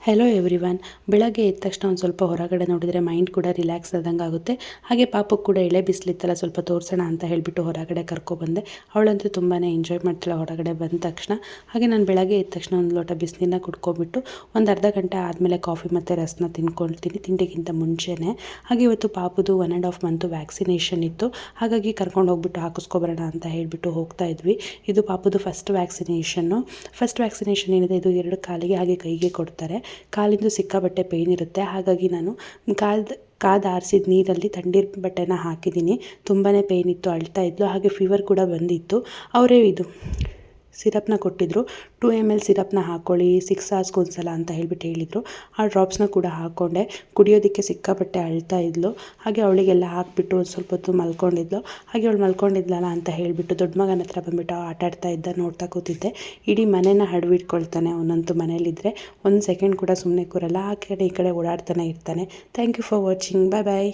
Hello everyone. ಬೆಳಗ್ಗೆ ಎದ್ದ ತಕ್ಷಣ ಒಂದು ಸ್ವಲ್ಪ ಹೊರಗಡೆ ನೋಡಿದರೆ ಮೈಂಡ್ ಕೂಡ ರಿಲ್ಯಾಕ್ಸ್ ಆದಂಗೆ ಆಗುತ್ತೆ. ಹಾಗೆ ಪಾಪಕ್ಕೆ ಕೂಡ ಎಳೆ ಬಿಸಿಲಿತ್ತಲ್ಲ, ಸ್ವಲ್ಪ ತೋರಿಸೋಣ ಅಂತ ಹೇಳಿಬಿಟ್ಟು ಹೊರಗಡೆ ಕರ್ಕೊಬಂದೆ. ಅವಳಂತೂ ತುಂಬಾ ಎಂಜಾಯ್ ಮಾಡ್ತಾಳೆ ಹೊರಗಡೆ ಬಂದ ತಕ್ಷಣ. ಹಾಗೆ ನಾನು ಬೆಳಗ್ಗೆ ಎದ್ದ ತಕ್ಷಣ ಒಂದು ಲೋಟ ಬಿಸಿನೀರನ್ನ ಕುಡ್ಕೊಬಿಟ್ಟು ಒಂದು ಅರ್ಧ ಗಂಟೆ ಆದಮೇಲೆ ಕಾಫಿ ಮತ್ತು ರಸನ ತಿಂದ್ಕೊಳ್ತೀನಿ, ತಿಂಡಿಗಿಂತ ಮುಂಚೆನೇ. ಹಾಗೆ ಇವತ್ತು ಪಾಪುದು 1.5 ಮಂತು ವ್ಯಾಕ್ಸಿನೇಷನ್ ಇತ್ತು. ಹಾಗಾಗಿ ಕರ್ಕೊಂಡು ಹೋಗ್ಬಿಟ್ಟು ಹಾಕಿಸ್ಕೊಬರೋಣ ಅಂತ ಹೇಳಿಬಿಟ್ಟು ಹೋಗ್ತಾ ಇದ್ವಿ. ಇದು ಪಾಪುದು ಫಸ್ಟ್ ವ್ಯಾಕ್ಸಿನೇಷನ್ ಏನಿದೆ, ಇದು 2 ಕಾಲಿಗೆ ಹಾಗೆ ಕೈಗೆ ಕೊಡ್ತಾರೆ. ಕಾಲಿಂದು ಸಿಕ್ಕಾಬಟ್ಟೆ ಪೇಯ್ನ್ ಇರುತ್ತೆ. ಹಾಗಾಗಿ ನಾನು ಕಾದಾರಿಸಿದ ನೀರಲ್ಲಿ ತಣ್ಣೀರು ಬಟ್ಟೆನ ಹಾಕಿದ್ದೀನಿ. ತುಂಬಾ ಪೇಯ್ನ್ ಇತ್ತು, ಅಳ್ತಾ ಇದ್ಲು. ಹಾಗೆ ಫೀವರ್ ಕೂಡ ಬಂದಿತ್ತು. ಅವರೇ ಇದು ಸಿರಪ್ನ ಕೊಟ್ಟಿದ್ದರು. 2 ml ಸಿರಪ್ನ ಹಾಕ್ಕೊಳ್ಳಿ 6 ಅವರ್ಸ್ಗೆ ಒಂದ್ಸಲ ಅಂತ ಹೇಳ್ಬಿಟ್ಟು ಹೇಳಿದರು. ಆ ಡ್ರಾಪ್ಸ್ನ ಕೂಡ ಹಾಕ್ಕೊಂಡೆ. ಕುಡಿಯೋದಕ್ಕೆ ಸಿಕ್ಕಾಪಟ್ಟೆ ಅಳ್ತಾ ಇದ್ಲು. ಹಾಗೆ ಅವಳಿಗೆಲ್ಲ ಹಾಕ್ಬಿಟ್ಟು ಒಂದು ಸ್ವಲ್ಪ ಹೊತ್ತು ಮಲ್ಕೊಂಡಿದ್ಲು. ಹಾಗೆ ಅವಳು ಮಲ್ಕೊಂಡಿದ್ಲಲ್ಲ ಅಂತ ಹೇಳಿಬಿಟ್ಟು ದೊಡ್ಡ ಮಗನ ಹತ್ರ ಬಂದುಬಿಟ್ಟು ಆಟಾಡ್ತಾ ಇದ್ದ, ನೋಡ್ತಾ ಕೂತಿದ್ದೆ. ಇಡೀ ಮನೇನ ಹಡವಿಟ್ಕೊಳ್ತಾನೆ ಅವನಂತೂ. ಮನೇಲಿದ್ದರೆ ಒಂದು ಸೆಕೆಂಡ್ ಕೂಡ ಸುಮ್ಮನೆ ಕೂರಲ್ಲ, ಆ ಕಡೆ ಈ ಕಡೆ ಓಡಾಡ್ತಾನೆ ಇರ್ತಾನೆ. Thank you for watching. Bye bye.